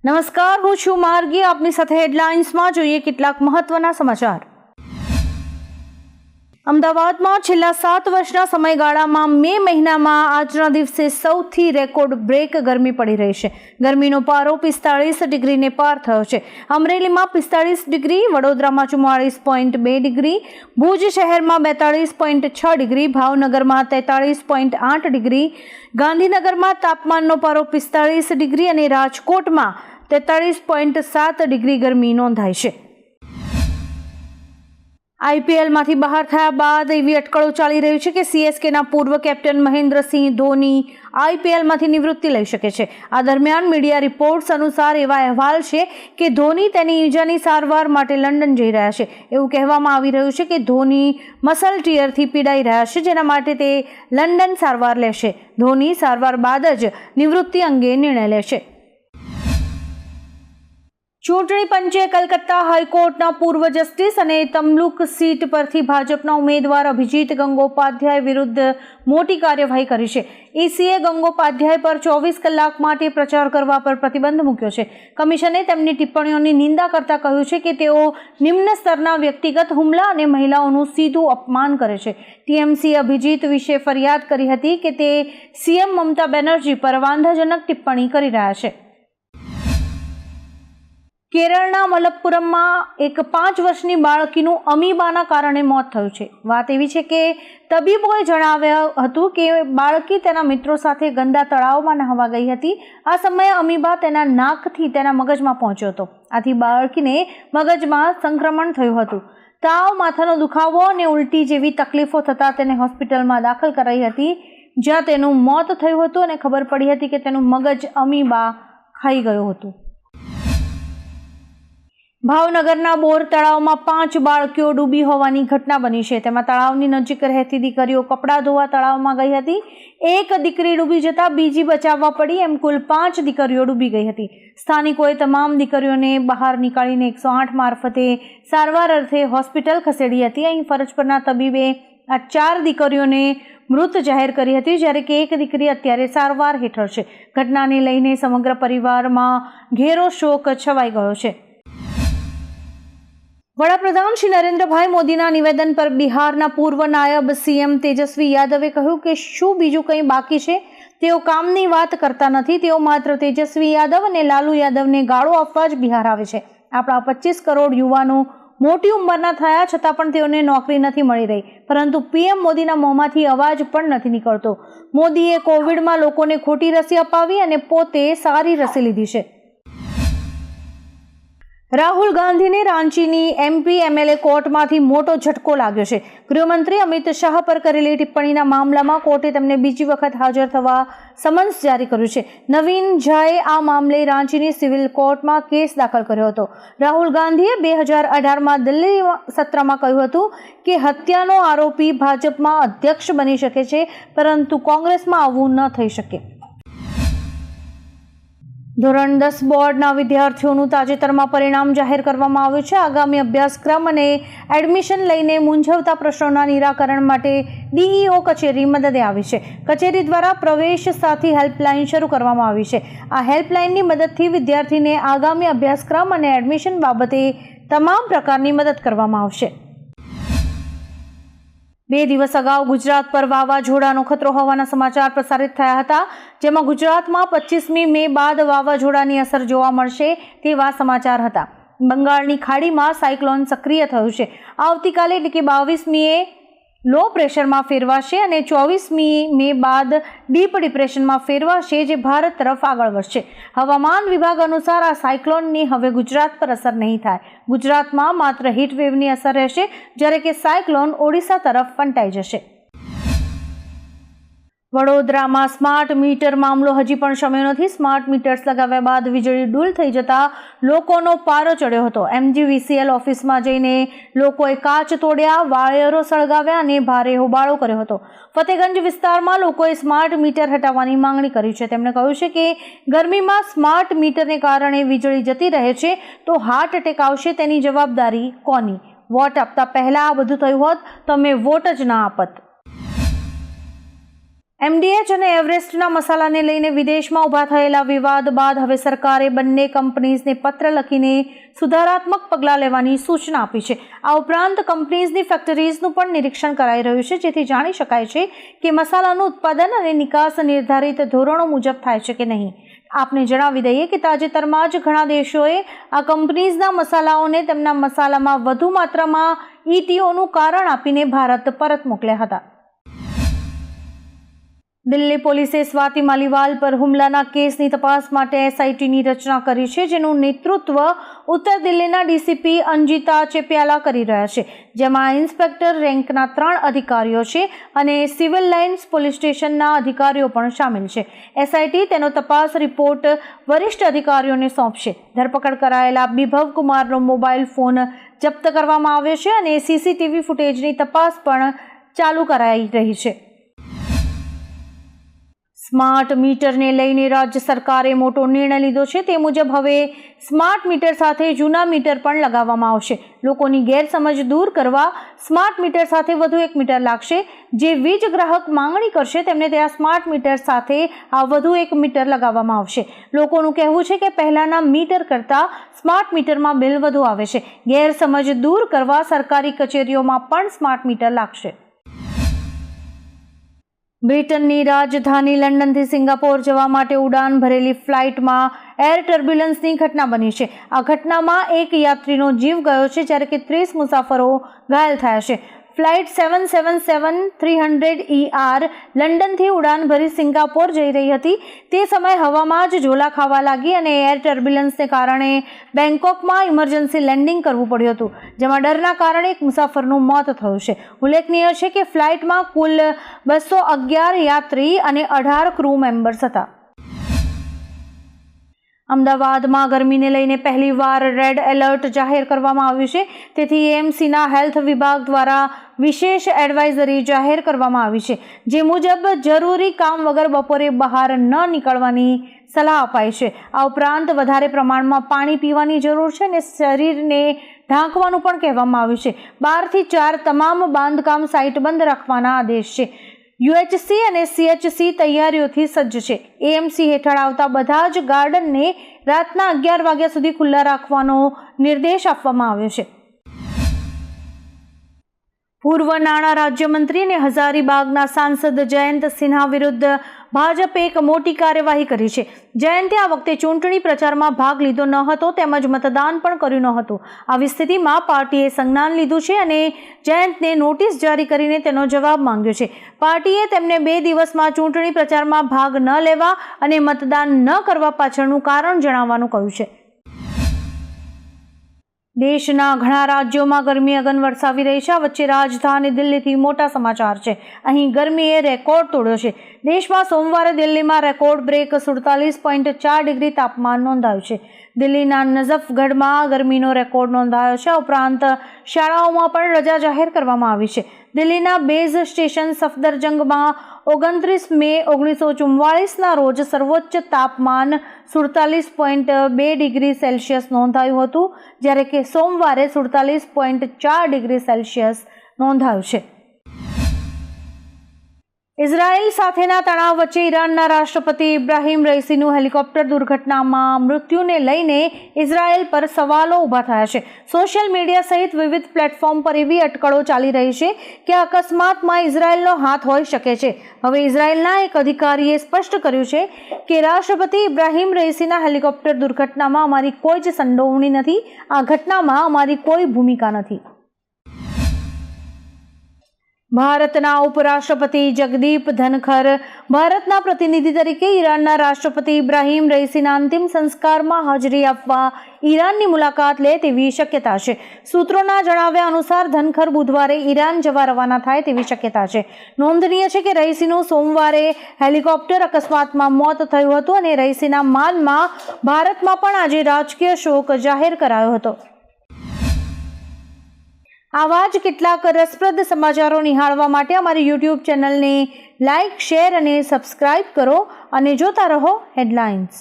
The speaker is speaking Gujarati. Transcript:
નમસ્કાર, હું છું માર્ગી. આપની સાથે હેડલાઇન્સમાં જોઈએ કેટલાક મહત્વના સમાચાર. અમદાવાદમાં છેલ્લા 7 વર્ષના સમયગાળામાં મે મહિનામાં આજના દિવસે સૌથી રેકોર્ડ બ્રેક ગરમી પડી રહી છે. ગરમીનો પારો 45 ડિગ્રીને પાર થયો છે. અમરેલીમાં 45 ડિગ્રી, વડોદરામાં 44.2 ડિગ્રી, ભુજ શહેરમાં 42.6 ડિગ્રી, ભાવનગરમાં 43.8 ડિગ્રી, ગાંધીનગરમાં તાપમાનનો પારો 45 ડિગ્રી અને રાજકોટમાં 43.7 ડિગ્રી ગરમી નોંધાઈ છે. આઈપીએલમાંથી બહાર થયા બાદ એવી અટકળો ચાલી રહી છે કે સીએસકેના પૂર્વ કેપ્ટન મહેન્દ્રસિંહ ધોની આઈપીએલમાંથી નિવૃત્તિ લઈ શકે છે. આ દરમિયાન મીડિયા રિપોર્ટ્સ અનુસાર એવા અહેવાલ છે કે ધોની તેની ઈજાની સારવાર માટે લંડન જઈ રહ્યા છે. એવું કહેવામાં આવી રહ્યું છે કે ધોની મસલ ટીયરથી પીડાઈ રહ્યા છે, જેના માટે તે લંડન સારવાર લેશે. ધોની સારવાર બાદ જ નિવૃત્તિ અંગે નિર્ણય લેશે. ચૂંટણી પંચે કલકત્તા હાઈકોર્ટના પૂર્વ જસ્ટિસ અને તમલુક સીટ પરથી ભાજપના ઉમેદવાર અભિજીત ગંગોપાધ્યાય વિરુદ્ધ મોટી કાર્યવાહી કરી છે. ઈસીએ ગંગોપાધ્યાય પર 24 કલાક માટે પ્રચાર કરવા પર પ્રતિબંધ મૂક્યો છે. કમિશને તેમની ટિપ્પણીઓની નિંદા કરતા કહ્યું છે કે તેઓ નિમ્ન સ્તરના વ્યક્તિગત હુમલા અને મહિલાઓનું સીધું અપમાન કરે છે. ટીએમસી અભિજીત વિશે ફરિયાદ કરી હતી કે તે સીએમ મમતા બેનર્જી પર વાંધાજનક ટિપ્પણી કરી રહ્યા છે. કેરળના મલપ્પુરમમાં એક 5 વર્ષની બાળકીનું અમીબાના કારણે મોત થયું છે. વાત એવી છે કે તબીબોએ જણાવ્યું હતું કે બાળકી તેના મિત્રો સાથે ગંદા તળાવમાં નહાવા ગઈ હતી. આ સમયે અમીબા તેના નાકથી તેના મગજમાં પહોંચ્યો હતો. આથી બાળકીને મગજમાં સંક્રમણ થયું હતું. તાવ, માથાનો દુખાવો અને ઉલટી જેવી તકલીફો થતાં તેને હોસ્પિટલમાં દાખલ કરાઈ હતી, જ્યાં તેનું મોત થયું હતું અને ખબર પડી હતી કે તેનું મગજ અમીબા ખાઈ ગયું હતું. ભાવનગરના બોર તળાવમાં 5 બાળકીઓ ડૂબી હોવાની ઘટના બની છે. તેમાં તળાવની નજીક રહેતી દીકરીઓ કપડાં ધોવા તળાવમાં ગઈ હતી. એક દીકરી ડૂબી જતા બીજી બચાવવા પડી. એમ કુલ 5 દીકરીઓ ડૂબી ગઈ હતી. સ્થાનિકોએ તમામ દીકરીઓને બહાર નીકાળીને 108 મારફતે સારવાર અર્થે હોસ્પિટલ ખસેડી હતી. અહીં ફરજ પરના તબીબે આ 4 દીકરીઓને મૃત જાહેર કરી હતી, જ્યારે કે એક દીકરી અત્યારે સારવાર હેઠળ છે. ઘટનાને લઈને સમગ્ર પરિવારમાં ઘેરો શોક છવાઈ ગયો છે. વડાપ્રધાન શ્રી નરેન્દ્રભાઈ મોદીના નિવેદન પર બિહારના પૂર્વ નાયબ સીએમ તેજસ્વી યાદવે કહ્યું કે શું બીજું કંઈ બાકી છે? તેઓ કામની વાત કરતા નથી. તેઓ માત્ર તેજસ્વી યાદવ અને લાલુ યાદવને ગાળો આપવા જ બિહાર આવે છે. આપણા 25 કરોડ યુવાનો મોટી ઉંમરના થયા છતાં પણ તેઓને નોકરી નથી મળી રહી, પરંતુ પીએમ મોદીના મોંમાંથી અવાજ પણ નથી નીકળતો. મોદીએ કોવિડમાં લોકોને ખોટી રસી અપાવી અને પોતે સારી રસી લીધી છે. રાહુલ ગાંધીને રાંચીની એમપી એમએલએ કોર્ટમાંથી મોટો ઝટકો લાગ્યો છે. ગૃહમંત્રી અમિત શાહ પર કરેલી ટિપ્પણીના મામલામાં કોર્ટે તેમને બીજી વખત હાજર થવા સમન્સ જારી કર્યું છે. નવીન ઝાએ આ મામલે રાંચીની સિવિલ કોર્ટમાં કેસ દાખલ કર્યો હતો. રાહુલ ગાંધીએ 2018માં દિલ્હી સત્રમાં કહ્યું હતું કે હત્યાનો આરોપી ભાજપમાં અધ્યક્ષ બની શકે છે, પરંતુ કોંગ્રેસમાં આવું ન થઈ શકે. ધોરણ 10 બોર્ડના વિદ્યાર્થીઓનું તાજેતરમાં પરિણામ જાહેર કરવામાં આવ્યું છે. આગામી અભ્યાસક્રમ અને એડમિશન લઈને મૂંઝવતા પ્રશ્નોના નિરાકરણ માટે ડીઈઓ કચેરી મદદે આવી છે. કચેરી દ્વારા પ્રવેશ સાથી હેલ્પલાઇન શરૂ કરવામાં આવી છે. આ હેલ્પલાઇનની મદદથી વિદ્યાર્થીને આગામી અભ્યાસક્રમ અને એડમિશન બાબતે તમામ પ્રકારની મદદ કરવામાં આવશે. 2 દિવસ અગાઉ ગુજરાત પર વાવાઝોડાનો ખતરો હોવાના સમાચાર પ્રસારિત થયા હતા, જેમાં ગુજરાતમાં 25મી મે બાદ વાવાઝોડાની અસર જોવા મળશે તેવા સમાચાર હતા. બંગાળની ખાડીમાં સાયક્લોન સક્રિય થયું છે. આવતીકાલે એટલે કે 22મીએ લો પ્રેશરમાં ફેરવાશે અને 24મી મે બાદ ડીપ ડિપ્રેશનમાં ફેરવાશે, જે ભારત તરફ આગળ વધશે. હવામાન વિભાગ અનુસાર આ સાયક્લોનની હવે ગુજરાત પર અસર નહીં થાય. ગુજરાતમાં માત્ર હીટવેવની અસર રહેશે, જ્યારે કે સાયક્લોન ઓડિશા તરફ ફંટાઈ જશે. વડોદરામાં સ્માર્ટ મીટર મામલો હજી પણ શમ્યો નથી. સ્માર્ટ મીટર્સ લગાવ્યા બાદ વીજળી ડૂલ થઈ જતા લોકોનો પારો ચડ્યો હતો. એમજીવીસીએલ ઓફિસમાં જઈને લોકોએ કાચ તોડ્યા, વાયરો સળગાવ્યા અને ભારે હોબાળો કર્યો હતો. ફતેગંજ વિસ્તારમાં લોકોએ સ્માર્ટ મીટર હટાવવાની માંગણી કરી છે. તેમણે કહ્યું છે કે ગરમીમાં સ્માર્ટ મીટરને કારણે વીજળી જતી રહે છે તો હાર્ટ એટેક આવશે, તેની જવાબદારી કોની? વોટ આપતા પહેલા આ બધું થયું હોત તો અમે વોટ જ ના આપત. MDH અને એવરેસ્ટના મસાલાને લઈને વિદેશમાં ઊભા થયેલા વિવાદ બાદ હવે સરકારે બંને કંપનીઝને પત્ર લખીને સુધારાત્મક પગલાં લેવાની સૂચના આપી છે. આ ઉપરાંત કંપનીઝની ફેક્ટરીઝનું પણ નિરીક્ષણ કરાઈ રહ્યું છે, જેથી જાણી શકાય છે કે મસાલાનું ઉત્પાદન અને નિકાસ નિર્ધારિત ધોરણો મુજબ થાય છે કે નહીં. આપને જણાવી દઈએ કે તાજેતરમાં જ ઘણા દેશોએ આ કંપનીઝના મસાલાઓને તેમના મસાલામાં વધુ માત્રામાં ETOનું કારણ આપીને ભારત પરત મોકલ્યા હતા. દિલ્હી પોલીસે સ્વાતિ માલીવાલ પર હુમલાના કેસની તપાસ માટે SITની રચના કરી છે, જેનું નેતૃત્વ ઉત્તર દિલ્હીના DCP અંજિતા ચેપિયાલા કરી રહ્યા છે, જેમાં ઇન્સ્પેક્ટર રેન્કના 3 અધિકારીઓ છે અને સિવિલ લાઇન્સ પોલીસ સ્ટેશનના અધિકારીઓ પણ સામેલ છે. SIT તેનો તપાસ રિપોર્ટ વરિષ્ઠ અધિકારીઓને સોંપશે. ધરપકડ કરાયેલા બિભવ કુમારનો મોબાઈલ ફોન જપ્ત કરવામાં આવ્યો છે અને CCTV ફૂટેજની તપાસ પણ ચાલુ કરાઈ રહી છે. સ્માર્ટ મીટરને લઈને રાજ્ય સરકારે મોટો નિર્ણય લીધો છે. તે મુજબ હવે સ્માર્ટ મીટર સાથે જૂના મીટર પણ લગાવવામાં આવશે. લોકોની ગેરસમજ દૂર કરવા સ્માર્ટ મીટર સાથે વધુ એક મીટર લાગશે. જે વીજ ગ્રાહક માંગણી કરશે તેમને ત્યાં સ્માર્ટ મીટર સાથે આ વધુ એક મીટર લગાવવામાં આવશે. લોકોનું કહેવું છે કે પહેલાના મીટર કરતાં સ્માર્ટ મીટરમાં બિલ વધુ આવે છે. ગેરસમજ દૂર કરવા સરકારી કચેરીઓમાં પણ સ્માર્ટ મીટર લાગશે. બ્રિટનની રાજધાની લંડનથી સિંગાપોર જવા માટે ઉડાન ભરેલી ફ્લાઇટમાં એર ટર્બ્યુલન્સની ઘટના બની છે. આ ઘટનામાં એક યાત્રીનો જીવ ગયો છે, જ્યારે કે 30 મુસાફરો ઘાયલ થયા છે. ફ્લાઇટ 777-300ER લંડનથી ઉડાન ભરી સિંગાપોર જઈ રહી હતી. તે સમયે હવામાં જ ઝોલા ખાવા લાગી અને એર ટર્બ્યુલન્સને કારણે બેંકોકમાં ઇમરજન્સી લેન્ડિંગ કરવું પડ્યું હતું, જેમાં ડરના કારણે એક મુસાફરનું મોત થયું છે. ઉલ્લેખનીય છે કે ફ્લાઇટમાં કુલ 211 યાત્રી અને 18 ક્રૂ મેમ્બર્સ હતા. અમદાવાદમાં ગરમીને લઈને પહેલીવાર રેડ એલર્ટ જાહેર કરવામાં આવ્યું છે. તેથી AMCના હેલ્થ વિભાગ દ્વારા વિશેષ એડવાઇઝરી જાહેર કરવામાં આવી છે, જે મુજબ જરૂરી કામ વગર બપોરે બહાર ન નીકળવાની સલાહ અપાઈ છે. આ ઉપરાંત વધારે પ્રમાણમાં પાણી પીવાની જરૂર છે અને શરીરને ઢાંકવાનું પણ કહેવામાં આવ્યું છે. 12 થી 4 તમામ બાંધકામ સાઇટ બંધ રાખવાના આદેશ છે. UHC અને CHC તૈયારીઓથી સજ્જ છે. AMC હેઠળ આવતા બધા જ ગાર્ડનને રાતના 11 વાગ્યા સુધી ખુલ્લા રાખવાનો નિર્દેશ આપવામાં આવ્યો છે. પૂર્વ નાણાં રાજ્યમંત્રી અને હજારીબાગના સાંસદ જયંત સિન્હા વિરુદ્ધ ભાજપે એક મોટી કાર્યવાહી કરી છે. જયંતે આ વખતે ચૂંટણી પ્રચારમાં ભાગ લીધો ન હતો, તેમજ મતદાન પણ કર્યું ન હતું. આવી સ્થિતિમાં પાર્ટીએ સંજ્ઞાન લીધું છે અને જયંતને નોટિસ જારી કરીને તેનો જવાબ માંગ્યો છે. પાર્ટીએ તેમને 2 દિવસમાં ચૂંટણી પ્રચારમાં ભાગ ન લેવા અને મતદાન ન કરવા પાછળનું કારણ જણાવવાનું કહ્યું છે. દેશના ઘણા રાજ્યોમાં ગરમી અગન વરસાવી રહી છે. આ વચ્ચે રાજધાની દિલ્હીથી મોટા સમાચાર છે. અહીં ગરમીએ રેકોર્ડ તોડ્યો છે. દેશમાં સોમવારે દિલ્હીમાં રેકોર્ડ બ્રેક 47.4 ડિગ્રી તાપમાન નોંધાયું છે. દિલ્હીના નજફગઢમાં ગરમીનો રેકોર્ડ નોંધાયો છે. ઉપરાંત શાળાઓમાં પણ રજા જાહેર કરવામાં આવી છે. દિલ્હીના બેઝ સ્ટેશન સફદરજંગમાં 29 મે 1944ના રોજ સર્વોચ્ચ તાપમાન 47.2 ડિગ્રી સેલ્સિયસ નોંધાયું હતું, જ્યારે કે સોમવારે 47.4 ડિગ્રી સેલ્સિયસ નોંધાયું છે. ઇઝરાયેલ સાથેના તણાવ વચ્ચે ઈરાનના રાષ્ટ્રપતિ ઇબ્રાહિમ રઈસીનું હેલિકોપ્ટર દુર્ઘટનામાં મૃત્યુને લઈને ઇઝરાયેલ પર સવાલો ઊભા થયા છે. સોશિયલ મીડિયા સહિત વિવિધ પ્લેટફોર્મ પર એવી અટકળો ચાલી રહી છે કે અકસ્માતમાં ઇઝરાયેલનો હાથ હોઈ શકે છે. હવે ઇઝરાયેલના એક અધિકારીએ સ્પષ્ટ કર્યું છે કે રાષ્ટ્રપતિ ઇબ્રાહિમ રઈસીના હેલિકોપ્ટર દુર્ઘટનામાં અમારી કોઈ જ સંડોવણી નથી. આ ઘટનામાં અમારી કોઈ ભૂમિકા નથી. ભારતના ઉપરાષ્ટ્રપતિ જગદીપ ધનખર ભારતના પ્રતિનિધિ તરીકે ઈરાનના રાષ્ટ્રપતિ ઇબ્રાહિમ રઈસીના અંતિમ સંસ્કારમાં હાજરી આપવા ઈરાનની મુલાકાત લે તેવી શક્યતા છે. સૂત્રોના જણાવ્યા અનુસાર ધનખર બુધવારે ઈરાન જવા રવાના થાય તેવી શક્યતા છે. નોંધનીય છે કે રઈસીનું સોમવારે હેલિકોપ્ટર અકસ્માતમાં મોત થયું હતું અને રઈસીના માનમાં ભારતમાં પણ આજે રાજકીય શોક જાહેર કરાયો હતો. આવા જ કેટલાક રસપ્રદ સમાચારો નિહાળવા માટે અમારી YouTube ચેનલને લાઇક, શેર અને સબસ્ક્રાઇબ કરો અને જોતા રહો હેડલાઇન્સ.